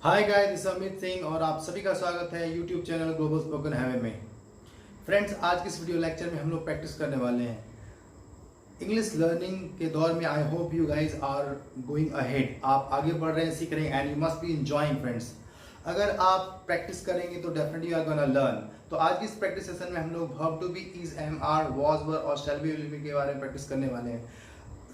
Hi guys, this Amit Singh और आप सभी का स्वागत है यूट्यूब चैनल ग्लोबल स्पोकन हैवे में। फ्रेंड्स, आज के इस वीडियो लेक्चर में हम लोग प्रैक्टिस करने वाले हैं इंग्लिश लर्निंग के दौर में। I hope you guys are going ahead. आप आगे बढ़ रहे हैं, सीख रहे हैं and you must be enjoying friends. अगर आप प्रैक्टिस करेंगे तो definitely you are gonna learn. तो आज की इस प्रैक्टिस सेशन में हम लोग verb to be, is, am, are, was, were और शैल बी, विल बी के बारे में प्रैक्टिस करने वाले हैं।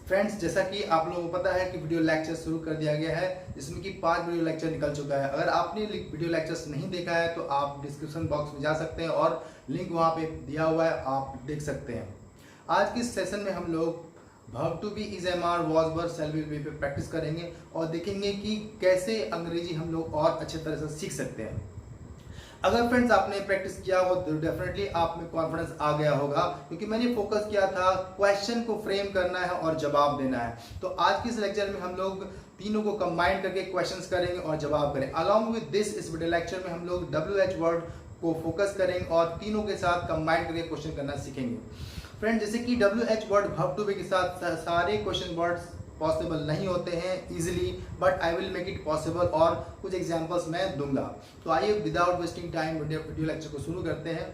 फ्रेंड्स, जैसा कि आप लोगों को पता है कि वीडियो लेक्चर शुरू कर दिया गया है, जिसमें कि 5 वीडियो लेक्चर निकल चुका है। अगर आपने वीडियो लेक्चर्स नहीं देखा है तो आप डिस्क्रिप्शन बॉक्स में जा सकते हैं और लिंक वहां पे दिया हुआ है, आप देख सकते हैं। आज की सेशन में हम लोग verb to be, is, am, are, was, were, shall be, will be पे प्रैक्टिस करेंगे और देखेंगे कि कैसे अंग्रेजी हम लोग और अच्छे तरह से सीख सकते हैं। अगर फ्रेंड्स आपने प्रैक्टिस किया हो तो डेफिनेटली आप में कॉन्फिडेंस आ गया होगा, क्योंकि मैंने फोकस किया था क्वेश्चन को फ्रेम करना है और जवाब देना है। तो आज की इस लेक्चर में हम लोग तीनों को कंबाइन करके क्वेश्चंस करेंगे और जवाब करेंगे। अलॉन्ग विद दिस, इस वीडियो लेक्चर में हम लोग WH वर्ड को फोकस करेंगे और तीनों के साथ कंबाइन करके क्वेश्चन करना सीखेंगे। फ्रेंड, जैसे कि WH word verb to be के साथ सारे क्वेश्चन वर्ड्स पॉसिबल नहीं होते हैं easily, but I will make it possible और कुछ एग्जांपल्स मैं दूंगा। तो आइए without wasting time video lecture को शुरू करते हैं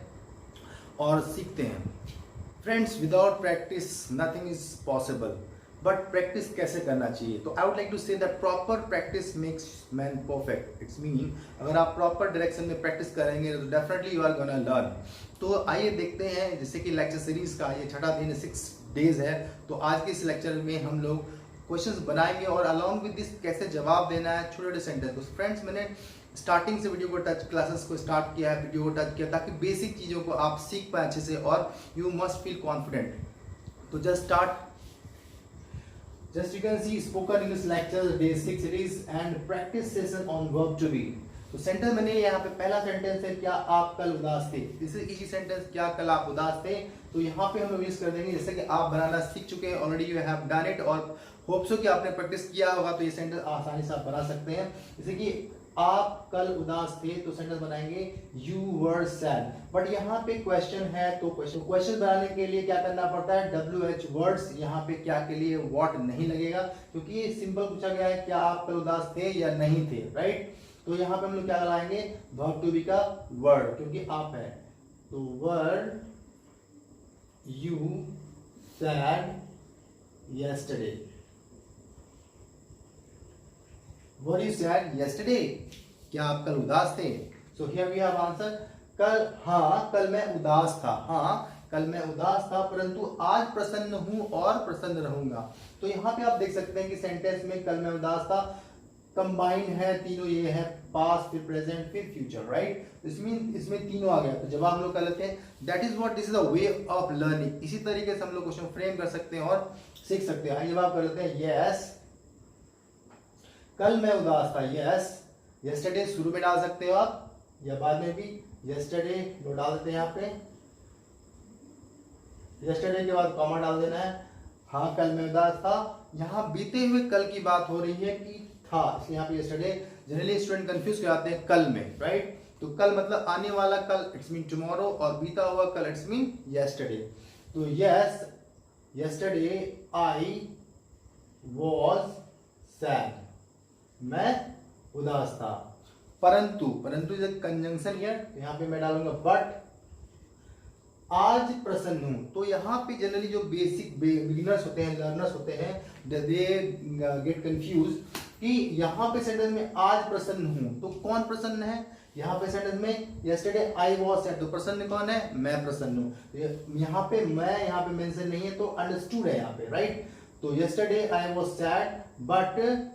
और सीखते हैं। Friends, without practice nothing is possible, but practice कैसे करना चाहिए? तो I would like to say that proper practice makes man perfect. It's mean अगर आप प्रॉपर डायरेक्शन में प्रैक्टिस करेंगे तो definitely you are gonna learn. तो आइए देखते हैं, जैसे कि लेक्चर सीरीज का ये छठा दिन 6 डेज है। तो आज के इस लेक्चर में हम लोग क्वेश्चंस बनाएंगे और अलॉन्ग विद दिस कैसे जवाब देना है, छोटे छोटे सेंटेंस। तो फ्रेंड्स, मैंने स्टार्टिंग से वीडियो को टच क्लासेस को स्टार्ट किया है, वीडियो को टच किया ताकि बेसिक चीज़ों को आप सीख पाए अच्छे से और यू मस्ट फील कॉन्फिडेंट। तो just you can see spoken English lecture day 6 it is and practice session on verb to be। तो सेंटेंस मैंने यहाँ पे पहला सेंटेंस है, क्या आप कल उदास थे। दिस इज इजी सेंटेंस, क्या कल आप उदास थे। तो यहाँ पे हम लोग यूज कर देंगे जैसे कि आप बनाना सीख चुके हैं already, you have done it और होप सो कि आपने प्रैक्टिस किया होगा। तो ये सेंटेंस आसानी से आप बना सकते हैं। जैसे कि आप कल उदास थे तो सेंटेंस बनाएंगे यू वर सैड। बट यहाँ पे क्वेश्चन है तो क्वेश्चन बनाने के लिए क्या करना पड़ता है, WH वर्ड्स। यहाँ पे क्या के लिए व्हाट नहीं लगेगा, क्योंकि ये सिंपल पूछा गया है क्या आप कल उदास थे या नहीं थे, राइट। तो यहाँ पे हम लोग क्या लगाएंगे, वर्ब टू बी का वर्ड, क्योंकि आप है। तो word you sad yesterday. What you said yesterday? क्या आप कल उदास थे? So here we have answer। कल, हाँ कल मैं उदास था। हाँ कल मैं उदास था, परंतु आज प्रसन्न हूं और प्रसन्न रहूंगा। तो यहाँ पे आप देख सकते हैं कि सेंटेंस में कल मैं उदास था कंबाइन है तीनों, ये है पास्ट, फिर प्रेजेंट, फिर फ्यूचर, राइट। इसमें तीनों आ गया। तो जवाब हम लोग कर लेते हैं that is what, this is the way of learning. इसी तरीके से हम लोग क्वेश्चन फ्रेम कर सकते हैं और सीख सकते हैं। जवाब कर लेते हैं यस कल मैं उदास था, यस। यस्टरडे शुरू में डाल सकते हो आप या बाद में भी, यस्टरडे लो डाल देते हैं यहाँ पे। यस्टरडे के बाद कॉमा डाल देना है। हाँ कल मैं उदास था, यहाँ बीते हुए कल की बात हो रही है कि था, इसलिए यहाँ पे यस्टरडे। जनरली स्टूडेंट कंफ्यूज कर जाते हैं कल में, राइट। तो कल मतलब आने वाला कल, इट्स मीन टुमारो, और बीता हुआ कल इट्स मीन यस्टरडे। तो yes yesterday I was sad, मैं उदास था। परंतु इज कंजंक्शन हियर, यहाँ पे मैं डालूंगा बट आज प्रसन्न हूं। तो यहाँ पे जनरली जो बेसिक बिगिनर्स होते हैं, लर्नर्स होते हैं, दे गेट कंफ्यूज कि यहाँ पे सेंटेंस में आज प्रसन्न हूं तो कौन प्रसन्न है। यहाँ पे सेंटेंस में यस्टरडे आई वॉज सैड, तो प्रसन्न कौन है, मैं प्रसन्न हूं। यहाँ पे मैं यहाँ पे मेंशन नहीं है तो अंडरस्टूड है यहाँ पे, राइट। तो yesterday I was sad but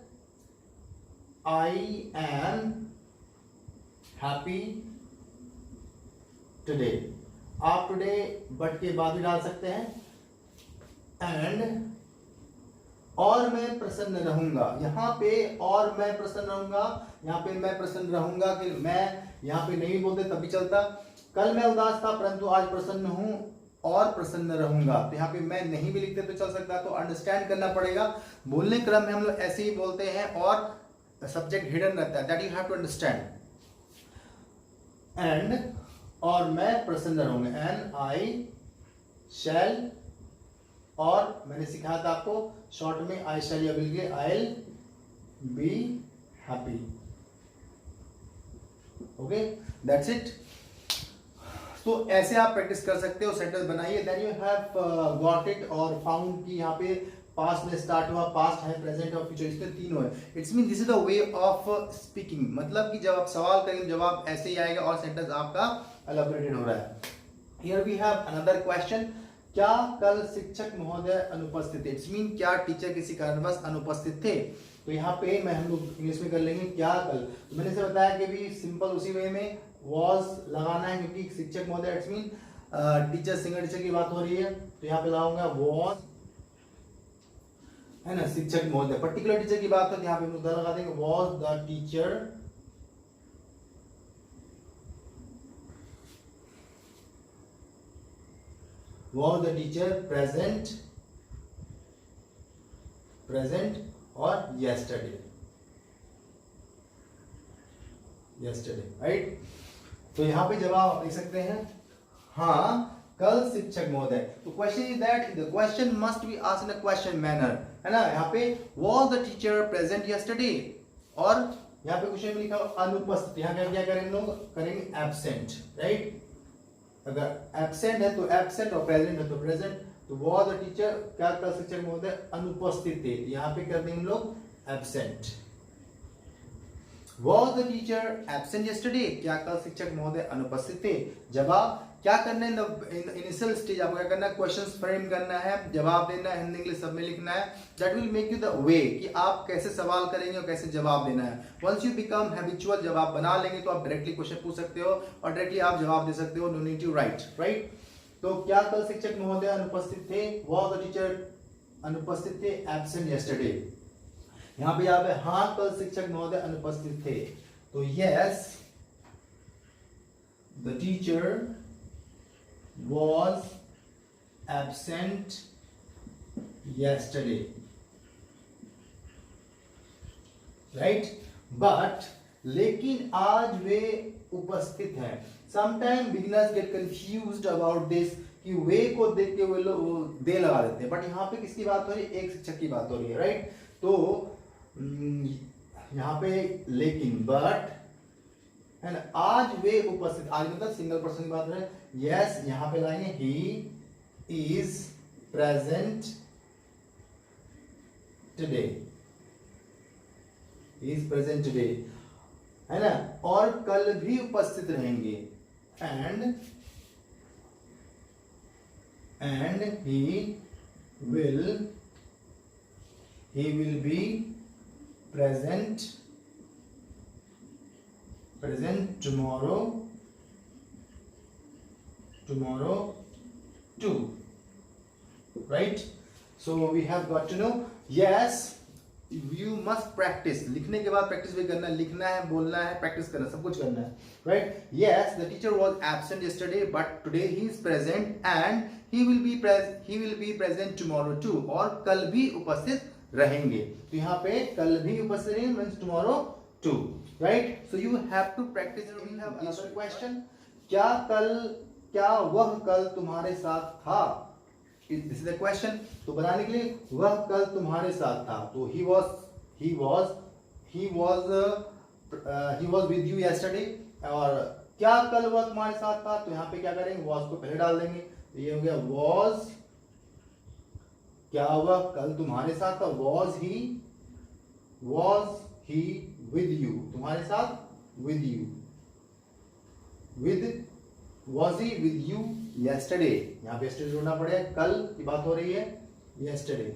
I am happy today। आप टुडे बट के बाद भी डाल सकते हैं। एंड और मैं प्रसन्न रहूंगा, यहाँ पे और मैं प्रसन्न रहूंगा, यहाँ पे मैं प्रसन्न रहूंगा कि मैं यहाँ पे नहीं बोलते तभी चलता। कल मैं उदास था परंतु आज प्रसन्न हूं और प्रसन्न रहूंगा। तो यहाँ पे मैं नहीं भी लिखते तो चल सकता। तो अंडरस्टैंड करना पड़ेगा, बोलने क्रम में हम लोग ऐसे ही बोलते हैं और सब्जेक्ट हिडन रहता है, that you have to understand. And और मैं प्रसन्न रहूंगा, एंड आई शैल, और मैंने सिखाया था आपको शॉर्ट में आई शैल या विल के, I will be happy. Okay, that's it. तो ऐसे आप प्रैक्टिस कर सकते हो, सेंटेंस बनाइए। Then you have got it और फाउंड कि यहाँ पे पास्ट में स्टार्ट हुआ, पास्ट है, प्रेजेंट और फ्यूचर, इसमें तीनों है। It's mean this is the way of speaking, मतलब कि जब आप सवाल करेंगे जवाब ऐसे ही आएगा और सेंटेंस आपका एलैबोरेटेड हो रहा है। Here we have another question, क्या कल शिक्षक महोदय अनुपस्थित थे? इट्स मीन क्या टीचर किसी कारणवश अनुपस्थित थे? तो यहाँ पे मैं हम लोग इंग्लिश में कर लेंगे क्या कल। तो मैंने से बताया कि भी सिंपल उसी वे में वॉज लगाना है, क्योंकि शिक्षक महोदय it's mean teacher, single teacher की बात हो रही है, तो यहाँ पे लगाऊंगा वॉज, है ना, शिक्षक महोदय। पर्टिकुलर टीचर की बात है, यहाँ पे हम लोग लगा देंगे was the teacher, was the teacher present और yesterday, राइट। तो यहाँ पे जवाब आप लिख सकते हैं हाँ कल शिक्षक महोदय। तो question is that the question must be asked in a question manner, है ना। यहाँ पे was the teacher present yesterday, और यहाँ पे क्वेश्चन में लिखा अनुपस्थित, यहाँ क्या करेंगे लोग, करेंगे एब्सेंट, राइट। अगर एब्सेंट है तो एब्सेंट और प्रेजेंट है तो प्रेजेंट। तो was the teacher, क्या कल शिक्षक महोदय अनुपस्थित थे, यहाँ पे कर देंगे लोग absent. Was the teacher absent yesterday, क्या कल शिक्षक महोदय अनुपस्थित थे? जवाब क्या करना है, इनिशियल स्टेज आपको क्या करना है, क्वेश्चंस फ्रेम करना है, जवाब देना है, हिंदी इंग्लिश सब में लिखना है। That will make you the way कि आप कैसे सवाल करेंगे और कैसे जवाब देना है। वंस यू बिकम हैबिचुअल, जब आप बना लेंगे तो आप डायरेक्टली क्वेश्चन पूछ सकते हो और डायरेक्टली आप जवाब दे सकते हो, नो नीड टू राइट। तो क्या कल शिक्षक महोदय अनुपस्थित थे, was the teacher अनुपस्थित थे, एब्सेंट yesterday। यहाँ पे आप हाँ कल शिक्षक महोदय अनुपस्थित थे, तो yes the teacher was absent yesterday, right, but लेकिन आज वे उपस्थित हैं। Sometimes beginners get confused about this कि वे को देख के वे लोग दे लगा देते हैं, बट यहाँ पे किसकी बात हो रही है, एक शिक्षक की बात हो रही है, राइट। तो यहाँ पे लेकिन बट है ना, आज वे उपस्थित, आज मतलब सिंगल पर्सन की बात है। यस, यहाँ पे लाएंगे he is present today, is present today, है ना, और कल भी उपस्थित रहेंगे, and he will be present tomorrow too, right? So we have got to know, yes you must practice, लिखने के बाद प्रैक्टिस भी करना है, लिखना है, बोलना है, प्रैक्टिस करना, सब कुछ करना है, right? Yes, the teacher was absent yesterday but today he is present and he will be present tomorrow too, और कल भी उपस्थित रहेंगे। तो यहाँ पे कल भी उपस्थित रहेंगे means tomorrow too, right? So you have to practice. We have another question, क्या वह कल तुम्हारे साथ था? This is the question. तो बनाने के लिए वह कल तुम्हारे साथ था, तो he was with you yesterday, और क्या कल वह तुम्हारे साथ था, तो यहाँ पे क्या करेंगे, was को पहले डाल देंगे, तो ये हो गया was, क्या वह कल तुम्हारे साथ था, was he with you, तुम्हारे साथ, with you, was he with you yesterday, यहाँ पे yesterday जोड़ना पड़ेगा, कल की बात हो रही है, yesterday।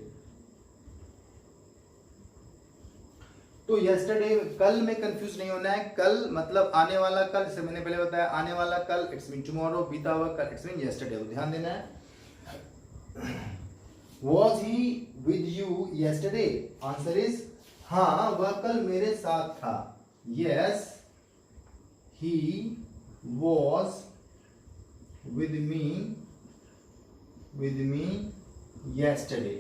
तो yesterday कल में कंफ्यूज नहीं होना है, कल मतलब आने वाला कल, जैसे मैंने पहले बताया आने वाला कल इट्स मीन टुमारो, बीता हुआ कल इट्स मीन yesterday, तो ध्यान देना है। Was he with you yesterday? Answer is हाँ वह कल मेरे साथ था, yes he was with me yesterday,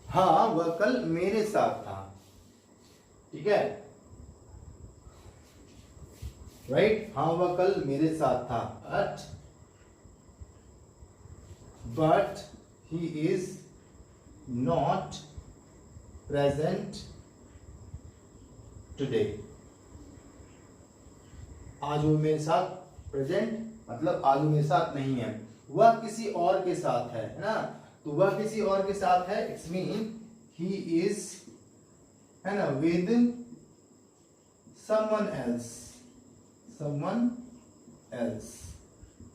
हाँ वह कल मेरे साथ था, ठीक है, राइट, हाँ वह कल मेरे साथ था, but he is not present today. आज वो मेरे साथ, प्रेजेंट मतलब आज वो मेरे साथ नहीं है, वह किसी और के साथ है ना। तो वह किसी और के साथ है, इट्स मीन ही इज, है ना, with someone else,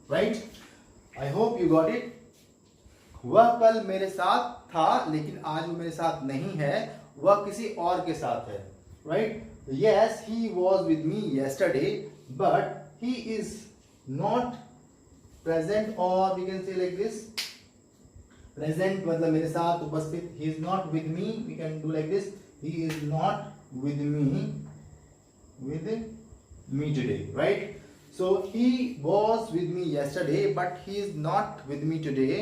right? I hope you got it. वह कल मेरे साथ था लेकिन आज वो मेरे साथ नहीं है, वह किसी और के साथ है, right? Yes, he was with me yesterday, but he is not present, or we can say like this, present मतलब मेरे साथ उपस्थित, he is not with me, we can do like this, he is not with me today, right? So he was with me yesterday but he is not with me today,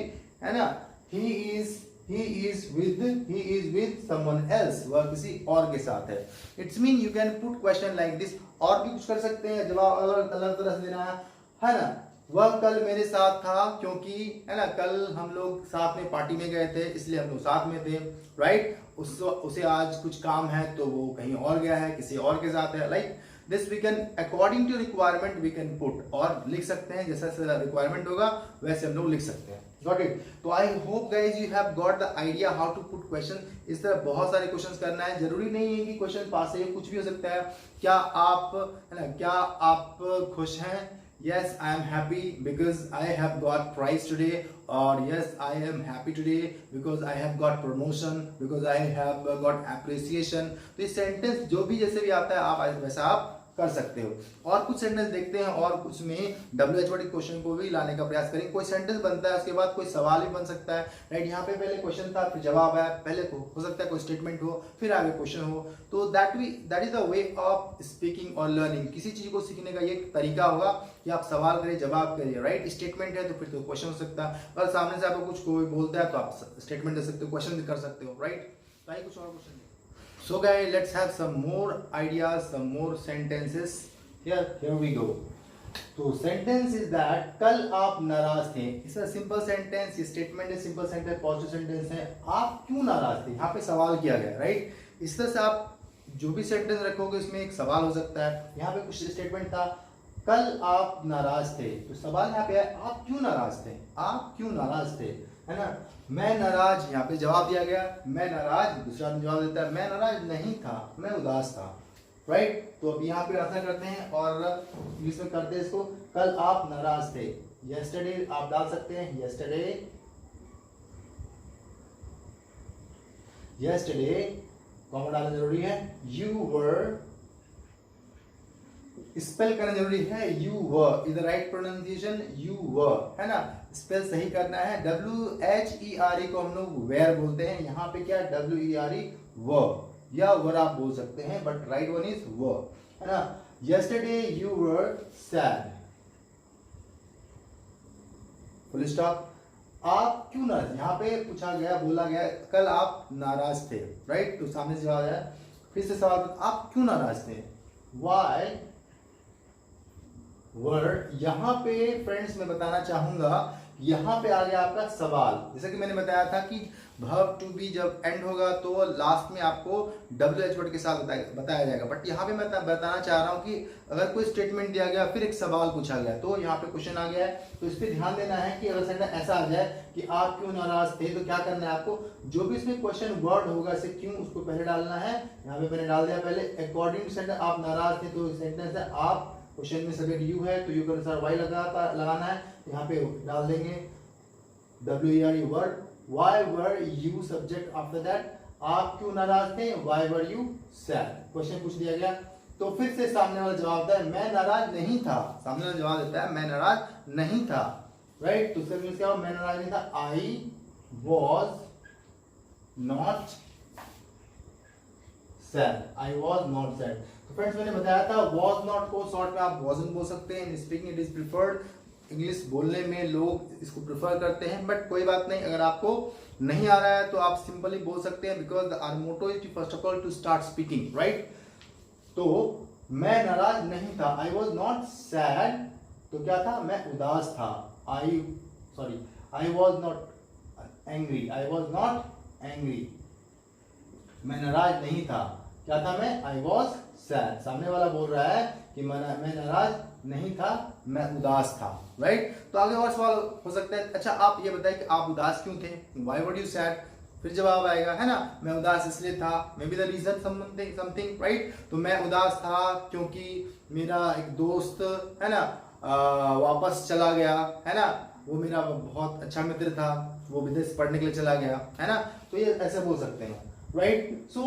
है ना। he is with someone else, वह किसी और के साथ है। It's mean you can put question like this, और भी कुछ कर सकते हैं, जवाब अलग अलग तरह से देना है ना। वह कल मेरे साथ था क्योंकि, है ना, कल हम लोग साथ में पार्टी में गए थे इसलिए हम लोग साथ में थे, राइट। उसे आज कुछ काम है तो वो कहीं और गया है, किसी और के साथ है, like this we can according to requirement we can put, और लिख सकते हैं जैसा रिक्वायरमेंट होगा वैसे हम लोग लिख सकते हैं। Got it? तो I hope guys you have got the idea how to put question. इस तरह बहुत सारे क्वेश्चंस करना है, जरूरी नहीं है कि क्वेश्चन पास है, कुछ भी हो सकता है। क्या आप, है ना, क्या आप खुश हैं? Yes, I am happy because I have got prize today, or yes, I am happy today because I have got promotion, because I have got appreciation। तो ये सेंटेंस जो भी जैसे भी आता है आप वैसा आप कर सकते हो। और कुछ सेंटेंस देखते हैं और कुछ में WH क्वेश्चन को भी लाने का प्रयास करेंगे। कोई सेंटेंस बनता है उसके बाद कोई सवाल भी बन सकता है, राइट। यहाँ पे पहले क्वेश्चन था फिर जवाब है, पहले हो सकता है कोई स्टेटमेंट हो फिर आगे क्वेश्चन हो। तो that is the way of speaking और लर्निंग। किसी चीज को सीखने का ये तरीका होगा कि आप सवाल करिए जवाब करिए, राइट। स्टेटमेंट है तो फिर तो क्वेश्चन हो सकता है, अगर सामने से आपको कुछ कोई बोलता है तो आप स्टेटमेंट दे सकते हो, क्वेश्चन भी कर सकते हो, राइट। तो आइए कुछ और question. So guys, let's have some more ideas, some more sentences. Here we go. तो sentence is that कल आप नाराज थे। इसका सिंपल सेंटेंस, ये स्टेटमेंट है, सिंपल सेंटेंस, पॉजिटिव सेंटेंस है। आप क्यों नाराज थे, यहाँ पे सवाल किया गया, राइट। इस तरह से आप जो भी सेंटेंस रखोगे उसमें एक सवाल हो सकता है। यहाँ पे कुछ स्टेटमेंट था, कल आप नाराज थे, तो सवाल यहाँ पे है आप क्यों नाराज थे, आप क्यों नाराज थे, है ना। मैं नाराज, यहाँ पे जवाब दिया गया मैं नाराज, दूसरा आदमी जवाब देता है मैं नाराज नहीं था, मैं उदास था, राइट। तो अब यहाँ पे ऐसा करते हैं और इंग्लिश में करते हैं इसको। कल आप नाराज थे, यस्टरडे आप डाल सकते हैं, यस्टरडे कॉमा डालना जरूरी है। यू वर, स्पेल करना जरूरी है, you were is the right pronunciation, you were, है ना। स्पेल सही करना है। WHERE को हम लोग वेयर बोलते हैं, यहाँ पे क्या WERE वर, या वर आप बोल सकते हैं, बट राइट वन इज वर, है ना। Yesterday you were sad, full stop. आप क्यों नाराज, यहाँ पे पूछा गया, बोला गया कल आप नाराज थे, राइट। तो सामने से जवाब आया, फिर से सवाल, आप क्यों नाराज थे, वाई वर। यहाँ पे फ्रेंड्स मैं बताना चाहूंगा, यहाँ पे आ गया आपका सवाल। जैसे कि मैंने बताया था कि वर्ब टू बी जब एंड होगा तो लास्ट में आपको WH वर्ड के साथ बताया जाएगा, बट यहाँ पे मैं बताना चाह रहा हूँ कि अगर कोई स्टेटमेंट दिया गया फिर एक सवाल पूछा गया तो यहाँ पे क्वेश्चन आ गया है, तो इस पर ध्यान देना है कि अगर सेंटेंस ऐसा आ जाए कि आप क्यों नाराज थे, तो क्या करना है आपको, जो भी इसमें क्वेश्चन वर्ड होगा से क्यों उसको पहले डालना है। यहाँ पे मैंने डाल दिया पहले, अकॉर्डिंग टू सेंटेंस आप नाराज थे, तो सेंटेंस है आप, क्वेश्चन में सब्जेक्ट यू है तो यू के अनुसार वाई लगाना है, यहाँ पे डाल देंगे WERE word, why were you subject after that, आप क्यों नाराज थे, why were you sad. Question पूछ दिया गया तो फिर से सामने वाला जवाब देता है मैं नाराज नहीं था, सामने वाला जवाब देता है मैं नाराज नहीं था, राइट। तो उसका मीनिंग क्या हुआ, मैं नाराज नहीं था, I was not sad, I was not sad. तो फ्रेंड्स मैंने बताया था वॉज नॉट को शॉर्ट में आप वॉजंट बोल सकते हैं, in speaking it is preferred. English बोलने में लोग इसको प्रेफर करते हैं, बट कोई बात नहीं, अगर आपको नहीं आ रहा है तो आप सिंपली बोल सकते हैं, because our motto is first of all to start speaking, right. तो मैं नाराज नहीं था, आई वॉज नॉट सैड, तो क्या था, मैं उदास था, I was not angry, I was not angry, मैं नाराज नहीं था, क्या था मैं? I was sad. सामने वाला बोल रहा है कि मैं नाराज नहीं था, मैं उदास था, राइट। तो आगे और सवाल हो सकता है, अच्छा आप ये बताएं कि आप उदास क्यों थे? Why were you sad? फिर जवाब आएगा, है ना, मैं उदास इसलिए था, maybe the reason something, right. तो मैं उदास था क्योंकि मेरा एक दोस्त, है ना, वापस चला गया, है ना, वो मेरा बहुत अच्छा मित्र था, वो विदेश पढ़ने के लिए चला गया, है ना। तो ये ऐसे बोल सकते हैं, right. So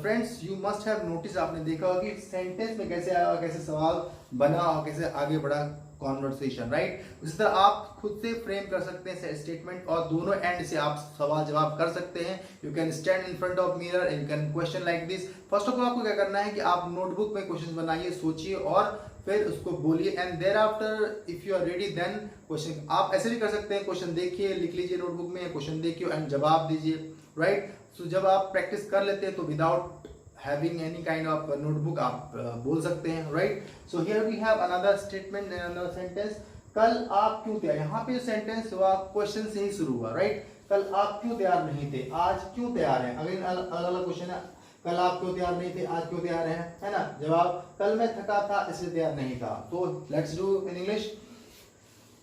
friends, you must have notice, आपने देखा होगा कि सेंटेंस में कैसे आया, कैसे सवाल बना और कैसे आगे बढ़ा कॉन्वर्सेशन, राइट। उसी तरह आप खुद से फ्रेम कर सकते हैं स्टेटमेंट और दोनों एंड से आप सवाल जवाब कर सकते हैं। You can stand in front of mirror and you can question like this. First of all आपको क्या करना है कि आप नोटबुक में क्वेश्चन बनाइए, सोचिए और फिर उसको बोलिए, and there after if you are ready then question. आप ऐसे भी कर सकते हैं, क्वेश्चन देखिए, लिख लीजिए नोटबुक में, क्वेश्चन देखिए एंड जवाब दीजिए, राइट। सो जब आप प्रैक्टिस कर लेते हैं तो without having any kind of notebook आप बोल सकते हैं, right. So here we have another statement and another sentence. कल आप क्यों तैयार? यहाँ पे सेंटेंस हुआ क्वेश्चन से ही शुरू हुआ, राइट। कल आप क्यों तैयार नहीं थे? आज क्यों तैयार हैं? अगेन अलग अलग क्वेश्चन है, कल आप क्यों तैयार नहीं थे, आज क्यों तैयार हैं, है ना। जवाब, कल मैं थका था इसलिए तैयार नहीं था। तो लेट्स डू इन इंग्लिश।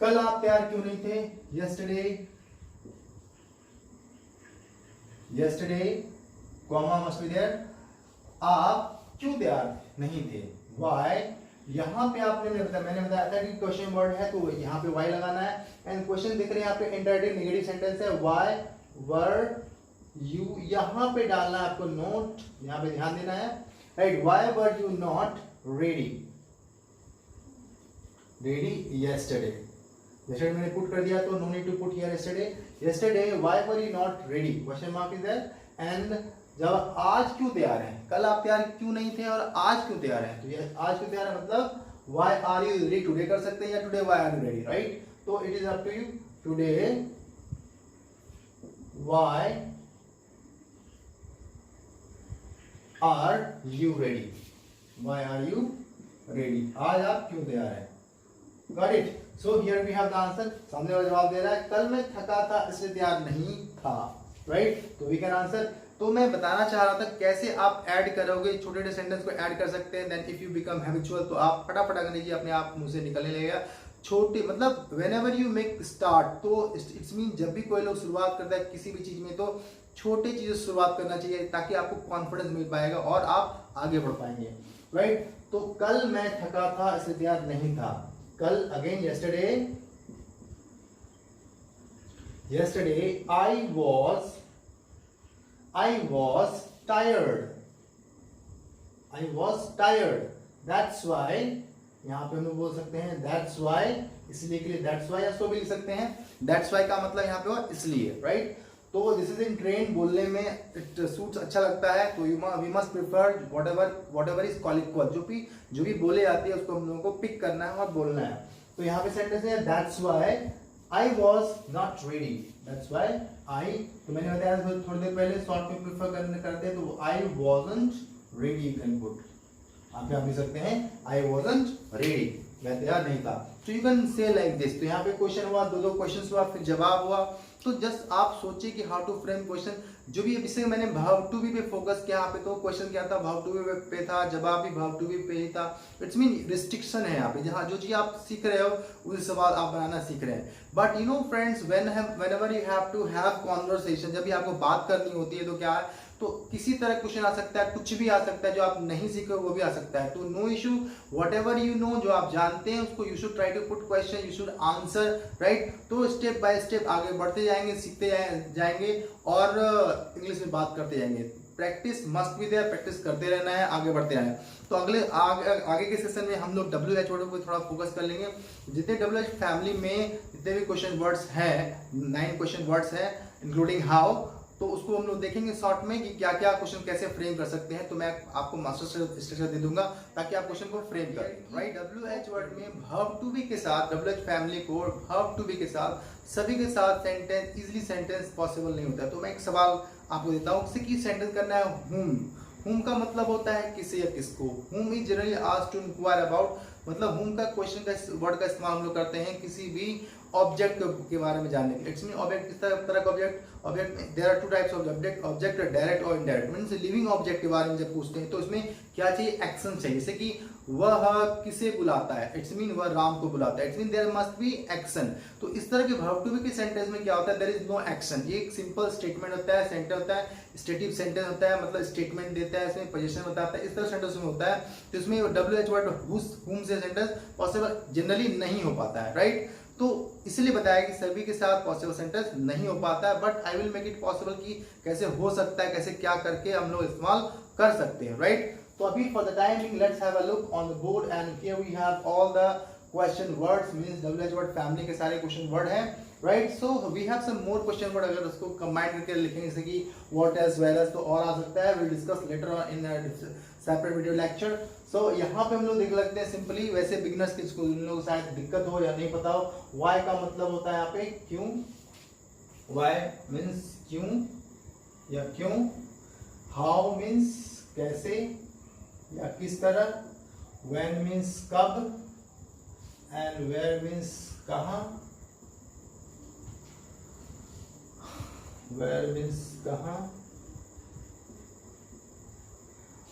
कल आप तैयार क्यों नहीं थे? yesterday comma must be there, आप क्यों तैयार नहीं थे, why। यहाँ पे मैंने बताया था कि क्वेश्चन वर्ड है तो यहाँ पे why लगाना है, एंड क्वेश्चन दिख रहे हैं यहाँ पे इंटरडेटिव नेगेटिव सेंटेंस है, why were you, यहाँ पे डालना है आपको नोट, यहाँ पे ध्यान देना है, right. why were you not ready yesterday मैंने पुट कर दिया तो no need to put here yesterday why were you not ready, question mark is there. And जब आज क्यों तैयार हैं, कल आप तैयार क्यों नहीं थे और आज क्यों तैयार हैं, तो ये आज क्यों तैयार है मतलब why are you ready, today कर सकते हैं या today why are you ready, right. तो it is up to you, today why are you ready, आज आप क्यों तैयार हैं, got it. So here we have the answer, सामने वाला जवाब दे रहा है कल मैं थका था इसलिए तैयार नहीं था, राइट। तो वी कैन आंसर। तो मैं बताना चाह रहा था कैसे आप ऐड करोगे, छोटे छोटे सेंटेंस को ऐड कर सकते हैं। Then if you become habitual, तो आप फटाफट अंग्रेजी अपने आप मुंह से निकलने लगेगा। छोटे मतलब व्हेनेवर यू मेक स्टार्ट, तो इट्स मीन जब भी कोई लोग शुरुआत करता है किसी भी चीज में तो छोटी चीजों से शुरुआत करना चाहिए ताकि आपको कॉन्फिडेंस मिल पाएगा और आप आगे बढ़ पाएंगे, राइट। तो कल मैं थका था इसलिए तैयार नहीं था, कल again yesterday I was tired, that's why, यहाँ पे हम बोल सकते हैं that's why, इसलिए के लिए that's why या so भी लिख सकते हैं। that's why का मतलब यहाँ पे हुआ इसलिए, राइट। तो दिस इज इन ट्रेन, बोलने में इट सूट्स अच्छा लगता है, तो we must prefer whatever is colloquial, जो भी बोले जाती है उसको हम लोगों को पिक करना है और बोलना है। तो यहाँ पे सेंटेंस है that's why I was not ready, that's why तो मैंने बताया थोड़ी देर पहले शॉर्ट में प्रिफर करते हैं तो I wasn't ready, you can put, आप लिख सकते हैं I wasn't ready, मैं तैयार नहीं था। तो you can say like this. तो यहाँ पे क्वेश्चन हुआ, दो क्वेश्चन हुआ, फिर जवाब हुआ। तो जस्ट आप सोचिए कि हाउ टू फ्रेम क्वेश्चन, जो भी इससे मैंने वर्ब टू बी पे फोकस किया यहाँ पे। तो क्वेश्चन क्या था, वर्ब टू बी पे था, जवाब भी वर्ब टू बी पे ही था। इट्स मीन रिस्ट्रिक्शन है यहाँ पे, जहाँ जो चीज आप सीख रहे हो उस सवाल आप बनाना सीख रहे हैं। But you know friends, whenever you have to have conversation, जब भी आपको बात करनी होती है तो क्या है, तो किसी तरह क्वेश्चन आ सकता है, कुछ भी आ सकता है, जो आप नहीं सीखे वो भी आ सकता है। तो no issue, whatever you know, जो आप जानते हैं उसको you should try to put question, you should answer, right. तो स्टेप बाय स्टेप आगे बढ़ते जाएंगे, सीखते जाएंगे और इंग्लिश में बात करते जाएंगे। Practice must be there, practice करते रहना है, आगे बढ़ते रहना है। तो आगे के सेशन में हम लोग WH वर्ड पर थोड़ा फोकस कर लेंगे। जितने WH फैमिली में जितने भी क्वेश्चन वर्ड्स हैं, 9 क्वेश्चन वर्ड्स हैं इंक्लूडिंग हाउ, तो उसको हम लोग देखेंगे शॉर्ट में कि क्या क्या क्वेश्चन कैसे फ्रेम कर सकते हैं। तो मैं आपको मास्टर स्ट्रक्चर दे दूंगा ताकि आप क्वेश्चन को फ्रेम करें, राइट। WH वर्ड में वर्ब टू बी के साथ, WH फैमिली को वर्ब टू बी के साथ, सभी के साथ सेंटेंस इजीली सेंटेंस पॉसिबल नहीं होता है। तो मैं एक सवाल आपको देता हूँ, किसी की सेंटेंस करना है whom का मतलब होता है किसे या किसको। whom is generally asked to enquire about, मतलब whom का क्वेश्चन का वर्ड का इस्तेमाल हम लोग करते हैं किसी भी ऑब्जेक्ट के बारे में जानने के लिए। इट्स मीन ऑब्जेक्ट, किस तरह का ऑब्जेक्ट, ऑब्जेक्ट में there are two types of object direct और इनडायरेक्ट। मींस लिविंग ऑब्जेक्ट के बारे में जब पूछते हैं तो इसमें क्या चाहिए, एक्शन चाहिए। जैसे कि वह किसे बुलाता है, इट्स मीन वह राम को बुलाता है, it's mean there must be action. तो इस तरह के वर्ब टू बी के सेंटेंस में क्या होता है, देयर इज नो एक्शन। ये एक सिंपल स्टेटमेंट होता है, सेंटेंस होता है, स्टेटिव सेंटेंस होता है, मतलब स्टेटमेंट देता है, इसमें पोजीशन बताता है, इस तरह सेंटेंस में होता है। तो इसमें WH वर्ड हुम से सेंटेंस पॉसिबल जनरली नहीं हो पाता है, राइट। तो इसलिए बताया कि सभी के साथ पॉसिबल सेंटेंस नहीं हो पाता है, but I will make it possible कि कैसे हो सकता है, कैसे क्या करके हम लोग इस्तेमाल कर सकते हैं, राइट। तो अभी for the time being let's have a look on the board and here we have all the question words, means WH word family के सारे क्वेश्चन वर्ड हैं, right. So we have some more question word, अगर उसको combine करके लिखेंगे जैसे कि what as well as, तो और आ सकता है। Will discuss later on in separate video lecture. So यहाँ पे हम लोग देख लेते हैं सिंपली, वैसे बिगिनर्स के स्कूल इन लोगों को शायद दिक्कत हो या नहीं पता हो, वाई का मतलब होता है यहाँ पे क्यों, वाई मीन्स क्यों या क्यों, हाउ मीन्स कैसे या किस तरह, व्हेन मीन्स कब, एंड वेयर मीन्स कहाँ, वेयर मीन्स कहाँ,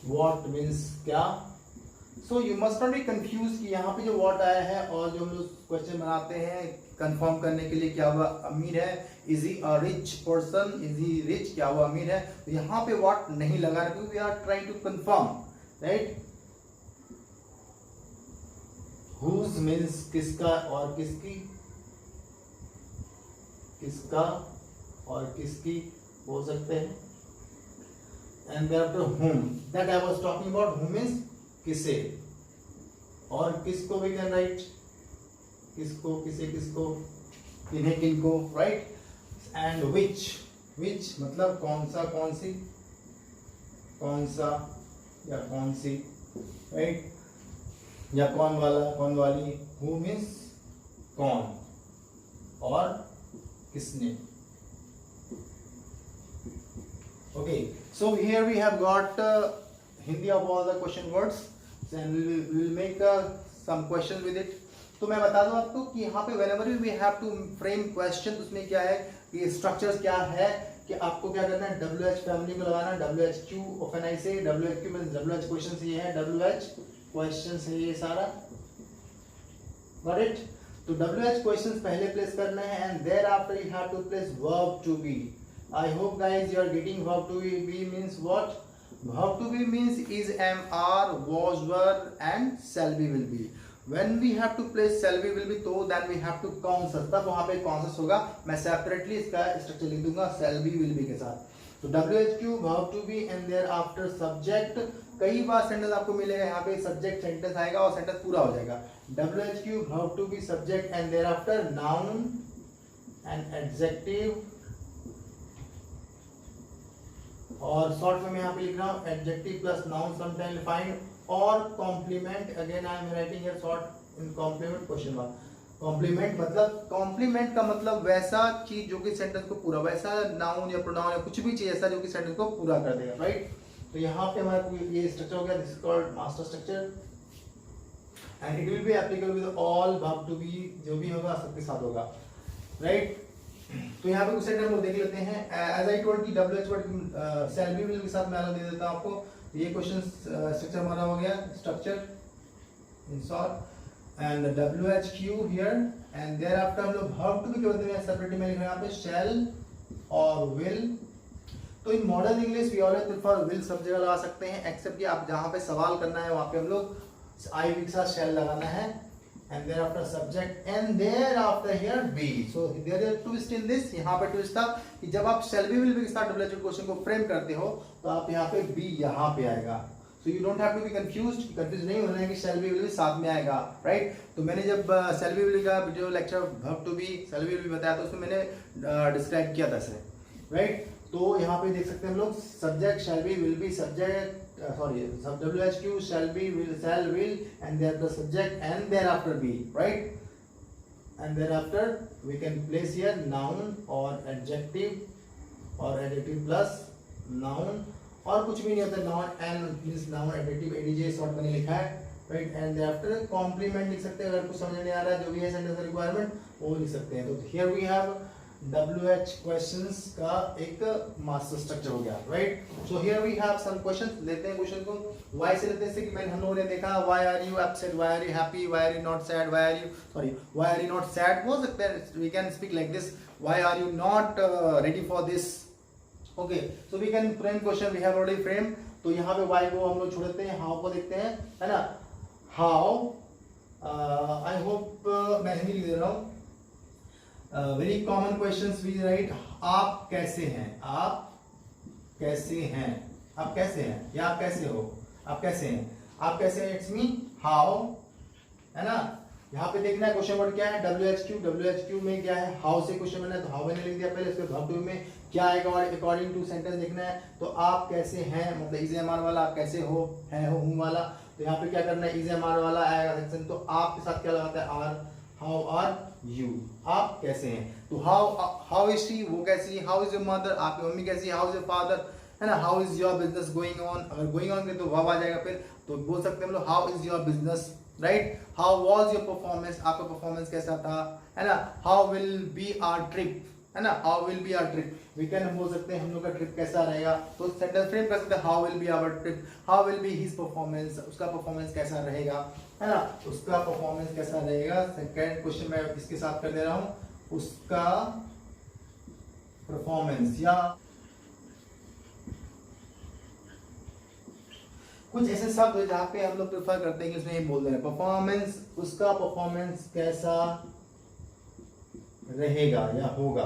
व्हाट मीन्स क्या। So you must not be confuse कि यहाँ पे जो व्हाट आया है और जो हम लोग क्वेश्चन बनाते हैं कंफर्म करने के लिए क्या हुआ अमीर है, is he a rich person, is he rich, क्या हुआ अमीर है, तो यहाँ पे व्हाट नहीं लगा रहा क्योंकि we are trying to confirm, right. Whose means किसका और किसकी, किसका और किसकी बोल सकते हैं, and thereafter whom, that I was talking about, whom is किसे, और किसको we can write, किसको, किसे, किसको, किन्हें, किनको, right, and which, which मतलब कौन सा, कौन सी, कौन सा या कौन सी, right, या कौन वाला, कौन वाली, who means कौन और किसने। Okay, so here we have got Hindi of all the question words, and we will make some questions with it. तो मैं बता दूं आपको कि यहाँ पे whenever we have to frame question, उसमें क्या है कि structures क्या है कि आपको क्या करना है, WH फैमिली को लगाना, WHQ often I say WHQ means WH questions ये है, WH questions है ये सारा, got it। तो WH questions पहले प्लेस करना है and thereafter you have to place verb to be। I hope guys you are getting verb to be means what? Verb to be means is, am, are, was, were and shall be, will be। When we have to place shall be, will be, तो then we have to consist, तब वहाँ पे consist होगा। मैं separately इसका structure लिख दूंगा shall be, will be के साथ। तो WHQ verb to be and thereafter subject। कई बार सेंटेंस आपको मिलेगा यहाँ पे सब्जेक्ट सेंटेंस आएगा और सेंटेंस पूरा हो जाएगा। WHQ verb to be subject and thereafter noun and adjective, और शॉर्ट में मैं यहाँ पे लिख रहा हूँ adjective plus noun sometime defined और complement, again I am writing here short in complement question mark. Complement मतलब, कॉम्प्लीमेंट का मतलब वैसा चीज जो कि सेंटेंस को पूरा, वैसा नाउन या प्रोनाउन या कुछ भी चीज ऐसा जो कि सेंटेंस को पूरा कर देगा, राइट। तो यहाँ पे हमारा ये स्ट्रक्चर हो गया, this is called master structure and it will be applicable with all verb to be, जो भी होगा सबके साथ होगा, राइट। तो यहाँ पे कुछ सेंटेंस हम देख लेते हैं। एज आई टोल्ड की WH word shell be will के साथ मैं अलग दे देता हूँ आपको। ये क्वेश्चन स्ट्रक्चर हमारा हो गया, structure in short and WHQ here and there after हम लोग वर्ब टू बी के बदले में सेपरेटली मैं लिख रहा हूँ यहाँ पे शैल और विल। तो in modern English we always prefer will सब जगह लगा सकते हैं, एक्सेप्ट कि आप जहाँ पे सवाल करना है वहाँ पे हम लोग आई के साथ शैल लगाना है and thereafter subject and thereafter here be। so there is a twist in this। यहाँ पे ट्विस्ट था कि जब आप shall be will be के साथ WH क्वेश्चन को फ्रेम करते हो तो आप यहाँ पे be यहाँ पे आएगा। so you don't have to be confused, confuse नहीं होना है कि shall be will be साथ में आएगा, राइट। तो मैंने जब shall be will का video lecture verb to be shall be will be बताया तो उसमें मैंने डिस्क्राइब किया था इसे, राइट। तो यहाँ पे देख सकते हैं हम लोग subject shall be will be subject WHQ shall be will and thereafter subject and thereafter be, right, and thereafter we can place here noun or adjective plus noun और कुछ भी नहीं होता, noun and means noun adjective adj short मैंने लिखा है, right, and thereafter complement लिख सकते हैं। अगर कुछ समझ नहीं आ रहा है जो भी है सेंटेंस रिक्वायरमेंट वो लिख सकते हैं। तो here we have WH questions का एक मास्टर स्ट्रक्चर हो गया, right. So here we have some questions, लेते हैं क्वेश्चन को। व्हाई से लेते हैं, कि मैंने हम लोगों ने देखा why are you upset, why are you happy, why are you not sad, why are you not sad बोल सकते हैं, we can speak like this, why are you not ready for this. Okay, so we can frame question, we have already frame. तो यहाँ पे why को हम लोग छोड़ देते हैं, हाउ को देखते हैं, है ना। हाउ, आई होप मैं हिंदी लिख दे रहा हूँ। Very common questions we write, आप कैसे हैं, आप कैसे हैं, आप कैसे हैं, या आप कैसे हो, आप कैसे हैं, आप कैसे हैं, इट्स मीन हाउ, है ना। यहाँ पे देखना है क्वेश्चन वर्ड क्या है, WHQ में क्या है, हाउ से क्वेश्चन बना है, तो हाउ मैंने लिख दिया पहले, इसके वर्ब टू में क्या आएगा और अकॉर्डिंग टू सेंटेंस लिखना है। तो आप कैसे हैं मतलब इज एम आर वाला, आप कैसे हो, है हो, हूं वाला, तो यहाँ पे क्या करना है, इज एम आर वाला आएगा सेक्शन, तो आप के साथ क्या लगाता है, आर, हाउ आर यू, आप कैसे हैं। तो हाउ इज शी, वो कैसी है, हाउ इज योर मदर, आपकी मम्मी कैसी है, हाउ इज योर फादर, है ना। How is your business going on, अगर गोइंग ऑन के तो वर्ब आ जाएगा फिर, तो बोल सकते हैं हम लोग how is your business, right. How was your performance, आपका परफॉर्मेंस कैसा था, है ना। How will be our trip, है ना, how will be our trip, weekend बोल सकते हैं हम लोग का ट्रिप कैसा रहेगा, तो सेंटेंस फ्रेम कर सकते हैं, how will be our trip, how will be his performance, उसका परफॉर्मेंस कैसा रहेगा, है ना, उसका परफॉर्मेंस कैसा रहेगा। सेकंड क्वेश्चन मैं इसके साथ कर दे रहा हूं, उसका परफॉर्मेंस, या कुछ ऐसे शब्द है जहां पे हम लोग प्रेफर करते हैं कि उसमें ये बोल दे रहे हैं परफॉर्मेंस, उसका परफॉर्मेंस कैसा रहेगा या होगा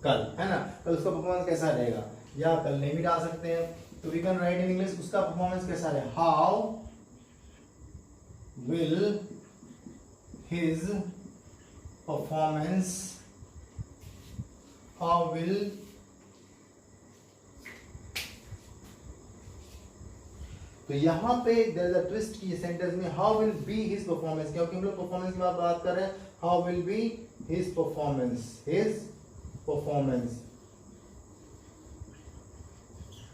कल, है ना, कल उसका परफॉर्मेंस कैसा रहेगा, या कल नहीं भी डाल सकते हैं। तो we can write in English, उसका परफॉर्मेंस कैसा रहेगा, how will his performance, how will, तो यहाँ पे देयर इज अ ट्विस्ट की सेंटेंस में, how will be his performance, क्योंकि हम लोग परफॉर्मेंस की बात कर रहे हैं, how will be his performance,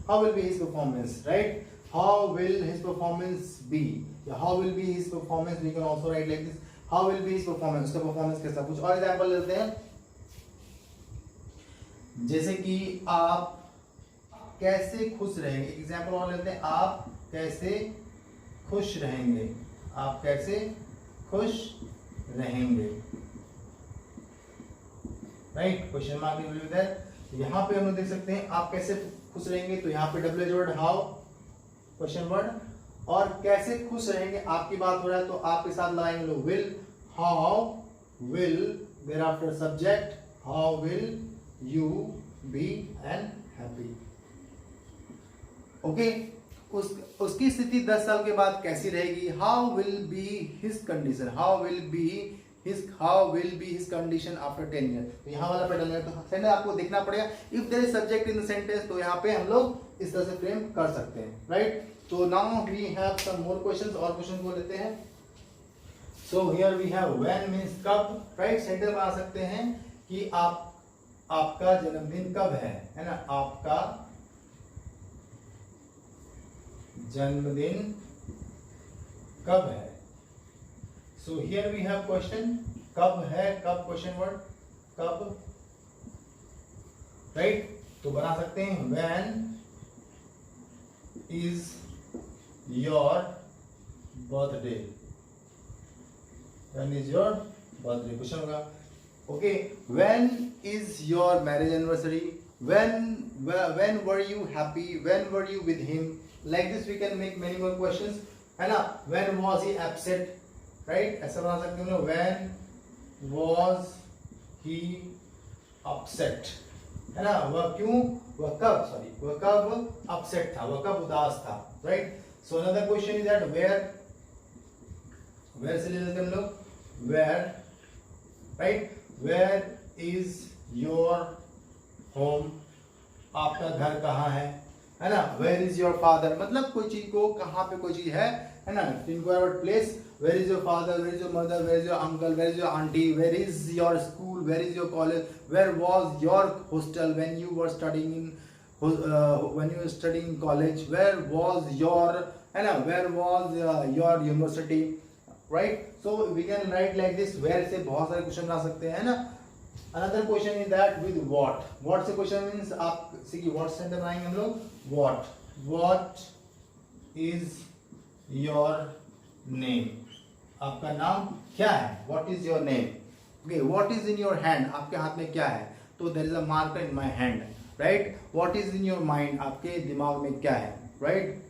how will be his performance, right? How will his performance be, या how will be his performance, we can also write like this, how will be his performance, उसका performance कैसा। कुछ और example लेते हैं, जैसे कि आप कैसे खुश रहेंगे, एग्जांपल और लेते हैं, आप कैसे खुश रहेंगे, आप कैसे खुश रहेंगे, right, question mark will be there. यहाँ पे हम लोग देख सकते हैं आप कैसे खुश रहेंगे, तो यहाँ पे WH word how, question word, और कैसे खुश रहेंगे आपकी बात हो रहा है तो आपके साथ लगाएंगे लोग will, how will, there after subject, how will you be and happy. Okay, उसकी स्थिति 10 साल के बाद कैसी रहेगी, how will be his condition, how will be his condition after 10 year. तो यहाँ वाला पैटर्न है, तो सेंटेंस आपको देखना पड़ेगा, if there is subject in the sentence, तो यहाँ पे हम लोग इस तरह से फ्रेम कर सकते हैं, राइट। तो now we have some more questions, और क्वेश्चन को लेते हैं। So here we have when means कब, राइट, सेंटेंस बना सकते हैं कि आपका जन्मदिन कब है ना, आपका जन्मदिन कब है। So here we have question, कब है, कब क्वेश्चन वर्ड, कब, राइट। तो बना सकते हैं when is your birthday, when is your birthday question होगा। Okay, when is your marriage anniversary, when were you happy, when were you with him, like this we can make many more questions, है ना। when was he upset, right, ऐसा बना सकते हैं, when was he upset, है ना, वह क्यों, वह कब upset था, वह कब उदास था, right। so another question is that where से ले लेते हैं हम लोग, where, right, where is your home, आपका घर कहाँ है ना। वेयर इज योर फादर, मतलब कोई चीज को कहाँ पे कोई चीज है ना, inquire about place, where is your father, where is your mother, where is your uncle, where is your aunty, where is your school, where is your college, where was your hostel when you were studying in college, where was your, है ना, where was your university, right. So we can write like this. Where से बहुत सारे क्वेश्चन बना सकते हैं ना. Another question is that with what. What से क्वेश्चन मींस आप सीखिए व्हाट सेंटेंस बनाएंगे हम लोग. What is your name. आपका नाम क्या है. What is your name. Okay. What is in your hand. आपके हाथ में क्या है. तो there is a marker in my hand. Right. What is in your mind. आपके दिमाग में क्या है. राइट.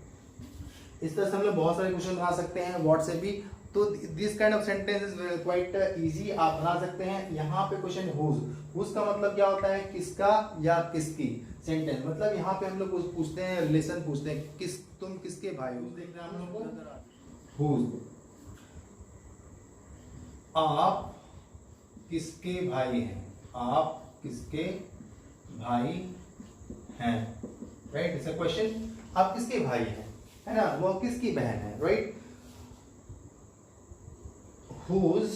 इस तरह से हम लोग बहुत सारे क्वेश्चन बना सकते हैं व्हाट से भी. तो this kind of sentence is quite easy. आप बना सकते हैं. यहाँ पे क्वेश्चन हुज का मतलब क्या होता है. किसका या किसकी. सेंटेंस मतलब यहाँ पे हम लोग पूछते हैं, रिलेशन पूछते हैं. तुम किसके भाई हो. देख रहे हैं हम लोग को. हुज. आप किसके भाई हैं. आप किसके भाई हैं. राइट. It's a question. आप किसके भाई हैं, है ना. वो किसकी बहन है. Right. whose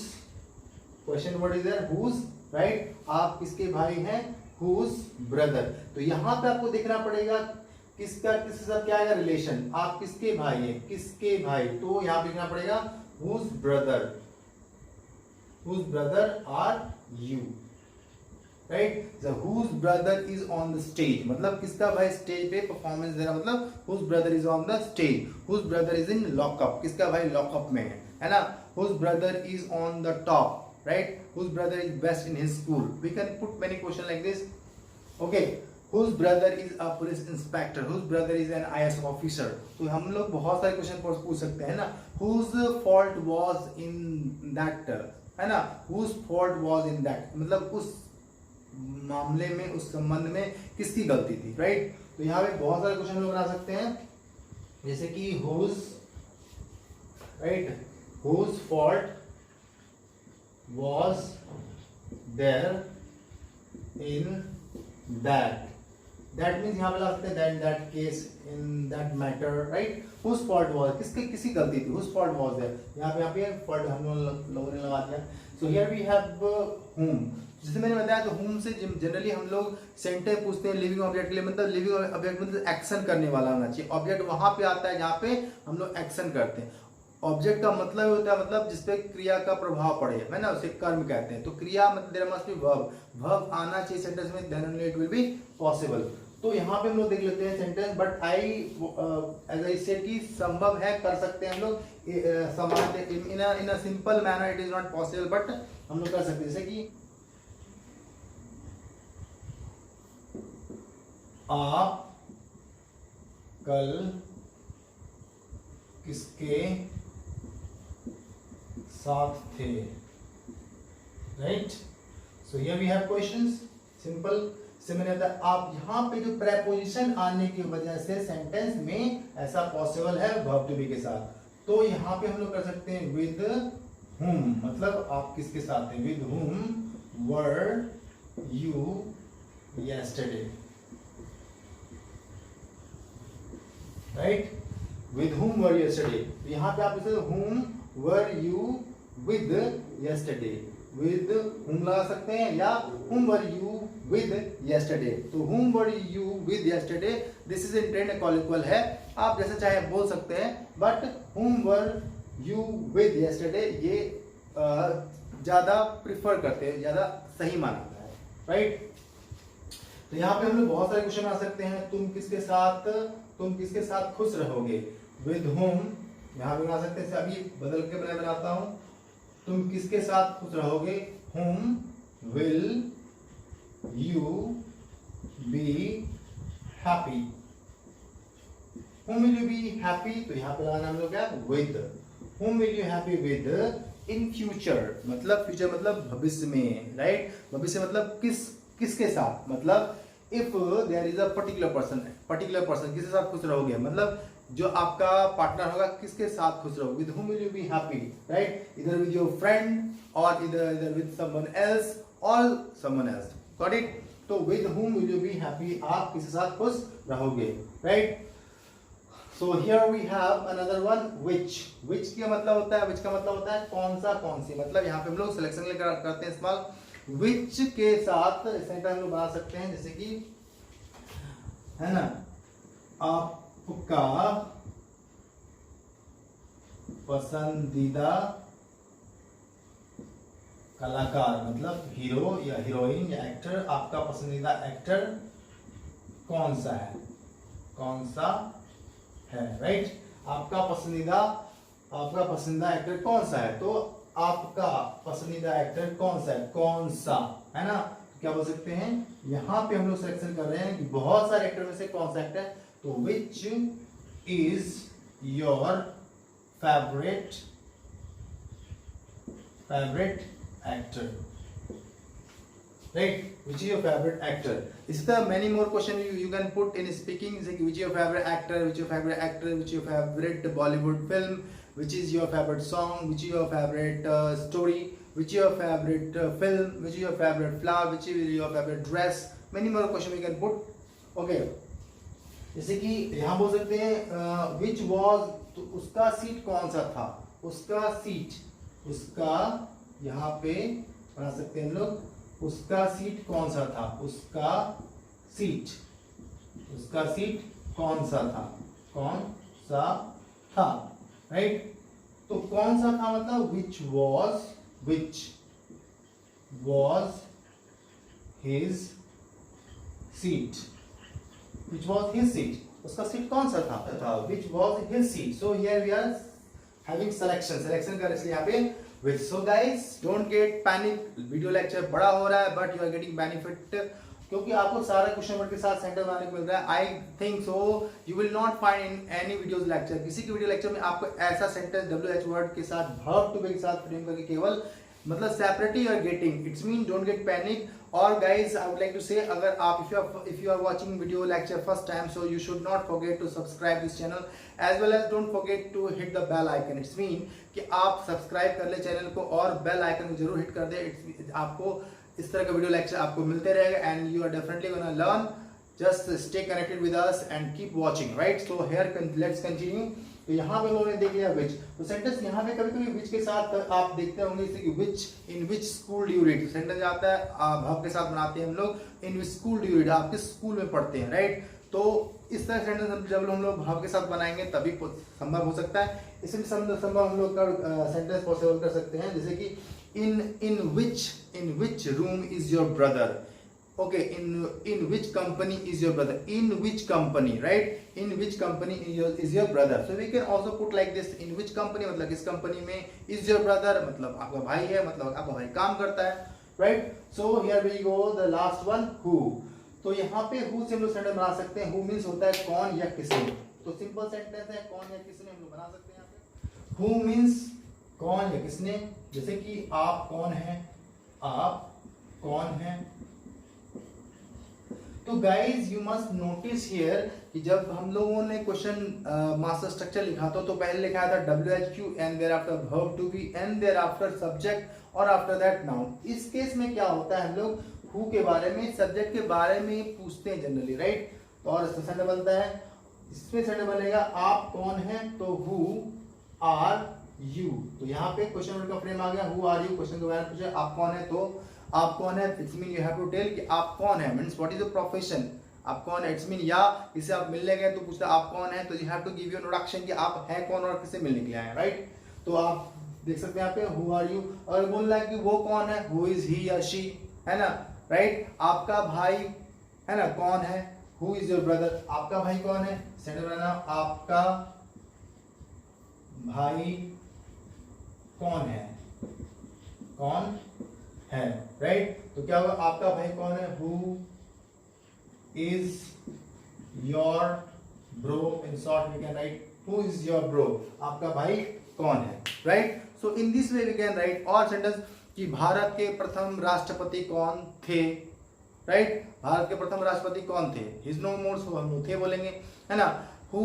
question word is there. whose. Right. आप किसके भाई हैं. whose brother. तो यहां पे आपको देखना पड़ेगा किसका किसके साथ क्या है रिलेशन. आप किसके भाई हैं. किसके भाई. तो यहां पे लिखना पड़ेगा whose brother. whose brother are you. Right. so whose brother is on the stage. मतलब किसका भाई स्टेज पे परफॉर्मेंस दे रहा. मतलब whose brother is on the stage. whose brother is in lockup. किसका भाई लॉकअप में है ना. whose brother is on the top. right. whose brother is best in his school. We can put many questions like this. okay. whose brother is a police inspector. whose brother is an IAS officer. तो हम लोग बहुत सारे question पूछ सकते हैं ना. whose fault was in that. है ना. whose fault was in that. मतलब उस मामले में, उस संबंध में किसकी गलती थी. राइट. तो यहाँ पे बहुत सारे क्वेश्चन लोग बना सकते हैं. जैसे कि whose. Right. whose fault was there in that. that means यहाँ पे ला सकते हैं that case in that matter. right. whose fault was. किसी गलती थी. whose fault was there. यहाँ पे fault हम लोगों ने लगा दिया. so here we have whom. जैसे मैंने बताया तो whom से जनरली हम लोग सेंटेंस पूछते हैं लिविंग ऑब्जेक्ट के लिए. मतलब लिविंग ऑब्जेक्ट मतलब एक्शन करने वाला होना चाहिए. ऑब्जेक्ट वहां पे आता है जहाँ पे हम लोग एक्शन करते हैं. ऑब्जेक्ट का मतलब होता है मतलब जिसपे क्रिया का प्रभाव पड़े, है ना. उसे कर्म कहते हैं. तो क्रिया मतलब there must be verb. Verb आना चाहिए सेंटेंस में. Then only it will be possible. तो यहाँ पे हम लोग देख लेते हैं sentence. But I as I said कि संभव है, कर सकते हैं हम लोग समानते in a simple manner. It is not possible but हम लोग कर सकते हैं. जैसे कि आप कल किसके साथ थे. Right. So here we have questions. Simple से मैंने बताया. आप यहाँ पे जो प्रेपोजिशन आने की वजह से सेंटेंस में ऐसा पॉसिबल है वर्ब टू बी के साथ. तो यहाँ पे हम लोग कर सकते हैं विद whom. मतलब आप किसके साथ थे. With whom were you yesterday. Right. with whom were yesterday. तो यहाँ पे आप इसे whom were you with yesterday. with whom लगा सकते हैं या whom were you with yesterday. तो whom were you with yesterday. this is intended equal है. आप जैसे चाहे बोल सकते हैं. but whom were you with yesterday ये ज्यादा प्रिफर करते हैं, ज्यादा सही माना जाता है. राइट. तो यहाँ पे हम लोग बहुत सारे क्वेश्चन आ सकते हैं. तुम किसके साथ खुश रहोगे. विद whom यहाँ पे बना सकते हैं. अभी बदल के बनाता हूं. तुम किसके साथ खुश रहोगे. whom will you be happy. whom will you be happy. तो यहाँ पे लगाना हम लोग क्या with. whom will you happy with in future. मतलब फ्यूचर मतलब भविष्य में. राइट. भविष्य मतलब किसके साथ. मतलब if there is a particular person किसके साथ खुश रहोगे. मतलब जो आपका पार्टनर होगा किसके साथ खुश रहोगे. With whom will you be happy. Right. इधर विद योर फ्रेंड और इधर विद समवन एल्स और समवन एल्स. Got it. तो with whom will you be happy. आप किसके साथ खुश रहोगे. Right. So here we have another one which. which का मतलब होता है कौन सा कौन सी. मतलब यहाँ पे हम लोग सिलेक्शन लेकर करते हैं इस्तेमाल. which के साथ सेंटेंस हम लोग बना सकते हैं. जैसे कि है ना आपका पसंदीदा कलाकार मतलब हीरो या हीरोइन या एक्टर, आपका पसंदीदा एक्टर कौन सा है, कौन सा है, राइट। आपका पसंदीदा एक्टर कौन सा है, तो आपका पसंदीदा एक्टर कौन सा है, कौन सा, है ना। क्या बोल सकते हैं, यहां पे हम लोग सिलेक्शन कर रहे हैं कि बहुत सारे एक्टर में से कौन सा एक्टर, तो which is your favourite actor, right, which is your favorite actor. Is there many more question you can put in speaking, like which is your favorite actor, which is your favorite actor, which is your favorite Bollywood film, which is your favorite song, which is your favorite story, which is your favorite film, which is your favorite flower, which is your favorite dress. Many more question you can put. Okay, जैसे कि यहाँ बोल सकते हैं which was, तो उसका seat कौन सा था, उसका सीट, उसका यहाँ पे बना सकते हैं हम लोग, उसका सीट कौन सा था, उसका सीट कौन सा था, राइट। तो कौन सा था मतलब which was his seat, उसका सीट कौन सा था, which was his seat. So here we are having selection कर इसलिए यहाँ पे with. So guys don't get panic, video lecture बड़ा हो रहा है but you are getting benefit, क्योंकि आपको सारा क्वेश्चन वर्ड के साथ सेंटेंस बनाने को मिल रहा है. I think so you will not find in any videos lecture, किसी की वीडियो लेक्चर में आपको ऐसा सेंटेंस WH वर्ड के साथ वर्ब टू बी के साथ फ्रेम करके केवल मतलब separately you are getting, it's mean don't get panic. और guys I would like to say, अगर आप if you are watching video lecture first time, so you should not forget to subscribe this channel as well as don't forget to hit the bell icon. It's mean कि आप subscribe कर ले channel को और bell icon को जरूर hit कर दे. आपको इस तरह का वीडियो लेक्चर आपको मिलते रहेगा and you are definitely gonna learn. Just stay connected with us and keep watching, right? So here let's continue. तो यहाँ पे लोगों ने देख लिया which, तो सेंटेंस यहाँ पे कभी-कभी which के साथ आप देखते होंगे, जैसे कि which in which school do you read, sentence आता है verb के साथ बनाते हैं हम लोग, in which school do you read, आप किस स्कूल में पढ़ते हैं, राइट. तो इस तरह सेंटेंस जब हम लोग verb के साथ बनाएंगे तभी संभव हो सकता है. इसमें संभव हम लोग का सेंटेंस पॉसिबल कर सकते हैं, जैसे कि in which room is your brother. Okay, in which company is your brother, in which company, right, in which company is your brother. So we can also put like this, in which company मतलब किस company में, is your brother मतलब आपका भाई है, मतलब आपका भाई काम करता है, right. So here we go, the last one, who. तो यहाँ पे who से हम लोग सेंटेंस बना सकते हैं. who means होता है कौन या किसने, तो सिंपल सेंटेंस है कौन या किसने हम लोग बना सकते हैं यहाँ पे. who means कौन या किसने, जैसे कि आप कौन हैं, आप कौन हैं. तो guys you must notice here कि जब हम लोगों ने क्वेश्चन मास्टर स्ट्रक्चर लिखा तो पहले लिखा था WHQ and there after verb to be and there after subject और आफ्टर दैट नाउन. इस केस में क्या होता है, हम लोग हु के बारे में, सब्जेक्ट के बारे में पूछते हैं जनरली, राइट. तो और इसमें सेंटेंस बनता है, इसमें सेंटेंस बनेगा आप कौन हैं, तो हु आर यू. तो यहाँ पे क्वेश्चन वर्ड का फ्रेम आ गया, हु आर यू, क्वेश्चन के बारे में पूछे आप कौन है, तो आप कौन है. It's mean you have to tell कि आप कौन है, means what is the profession, आप कौन है. इट्स मीन या किसी आप मिलने गए तो पूछते आप कौन है, तो you have to give you introduction कि आप हैं कौन और किससे मिलने के लिए आए हैं, राइट. तो आप देख सकते हैं यहाँ पे हु आर यू, और बोलना है कि वो कौन है, हु इज ही या शी, है ना, राइट. आपका भाई है ना कौन है, हु इज योर ब्रदर, आपका भाई कौन है, सेंटेंस बनाना आपका भाई कौन है, कौन है, राइट. तो क्या होगा, आपका भाई कौन है, who is your bro. In short we can write who is your bro, आपका भाई कौन है, right. So in this way we can write और सेंटेंस कि भारत के प्रथम राष्ट्रपति कौन थे, राइट. भारत के प्रथम राष्ट्रपति कौन थे, हिज नो मोर, सो हम थे बोलेंगे, है ना. Who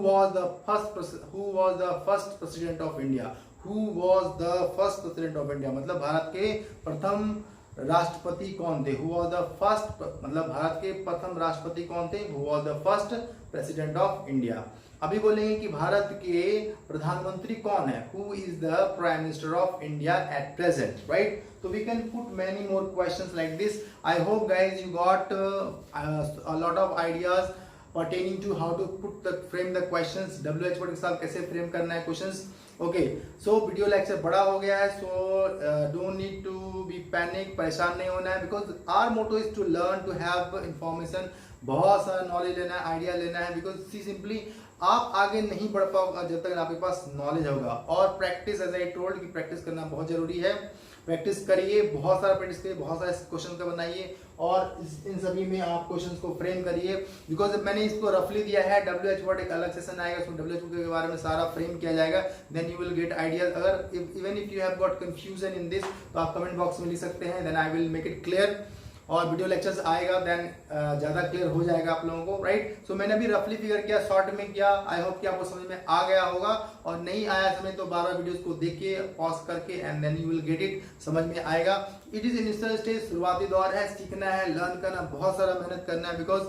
was the first president of India, Who was the first president of India, मतलब भारत के प्रथम राष्ट्रपति कौन थे. Who was the first मतलब भारत के प्रथम राष्ट्रपति कौन थे, Who was the first president of India. अभी बोलेंगे कि भारत के प्रधानमंत्री कौन है, Who is the prime minister of India at present, right. So we can put many more questions like this. I hope guys you got a lot of ideas pertaining to how to frame the questions. WH word के साथ कैसे frame करना है questions. Okay, so video lecture बड़ा हो गया है, so don't need to be panic, परेशान नहीं होना है, because our motto is to learn, to have information, बहुत सारा नॉलेज लेना है, आइडिया लेना है, बिकॉज सी सिंपली आप आगे नहीं बढ़ पाओगे जब तक आपके पास नॉलेज होगा। और प्रैक्टिस, एज आई टोल्ड कि प्रैक्टिस करना बहुत जरूरी है। प्रैक्टिस करिए, बहुत सारा प्रैक्टिस करिए, बहुत सारे क्वेश्चन का बनाइए और इन सभी में आप क्वेश्चंस को फ्रेम करिए। बिकॉज मैंने इसको रफली दिया है, WH वर्ड एक अलग सेशन आएगा, उसमें WH के बारे में सारा फ्रेम किया जाएगा, then you will get ideas. अगर even if you have got confusion in this, तो आप कमेंट बॉक्स में लिख सकते हैं, then I will make it clear. और वीडियो लेक्चर्स आएगा, देन ज़्यादा क्लियर हो जाएगा आप लोगों को, राइट। सो मैंने अभी रफली फिगर किया, शॉर्ट में किया, आई होप कि आपको समझ में आ गया होगा। और नहीं आया समझ तो 12 वीडियोस को देखिए पॉज करके, and then you will get it, समझ में आएगा। इट इज इनिशियल स्टेज, शुरुआती दौर है, सीखना है, लर्न करना, बहुत सारा मेहनत करना है, because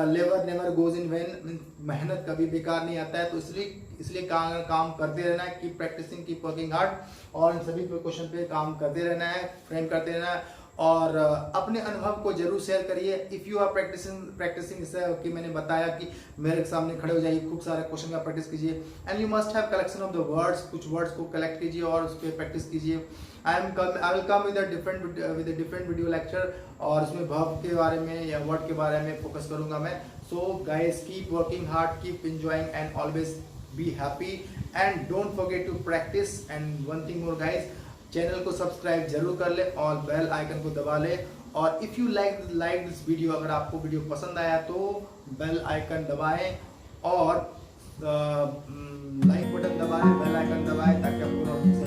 labour never goes in when, मेहनत कभी बेकार नहीं आता है। तो इसलिए काम करते रहना है, keep practising, keep working hard, और इन सभी क्वेश्चन पे काम करते रहना है, फ्रेम करते रहना है, और अपने अनुभव को जरूर शेयर करिए। इफ यू आर प्रैक्टिसिंग जैसे कि मैंने बताया कि मेरे सामने खड़े हो जाइए, खूब सारे क्वेश्चन का प्रैक्टिस कीजिए, and you must have collection of the words, कुछ वर्ड्स को कलेक्ट कीजिए और उस पर प्रैक्टिस कीजिए। I will come with a different video lecture, और उसमें वर्ब के बारे में या वर्ड के बारे में फोकस करूंगा मैं। So guys, keep working hard, keep enjoying, and always be happy, and don't forget to practise. And one thing more guys, channel को सब्सक्राइब जरूर कर ले और बेल आइकन को दबा ले। और if you like this video, अगर आपको वीडियो पसंद आया तो बेल आइकन दबाएं और लाइक बटन दबाएं, बेल आइकन दबाएं, ताकि आपको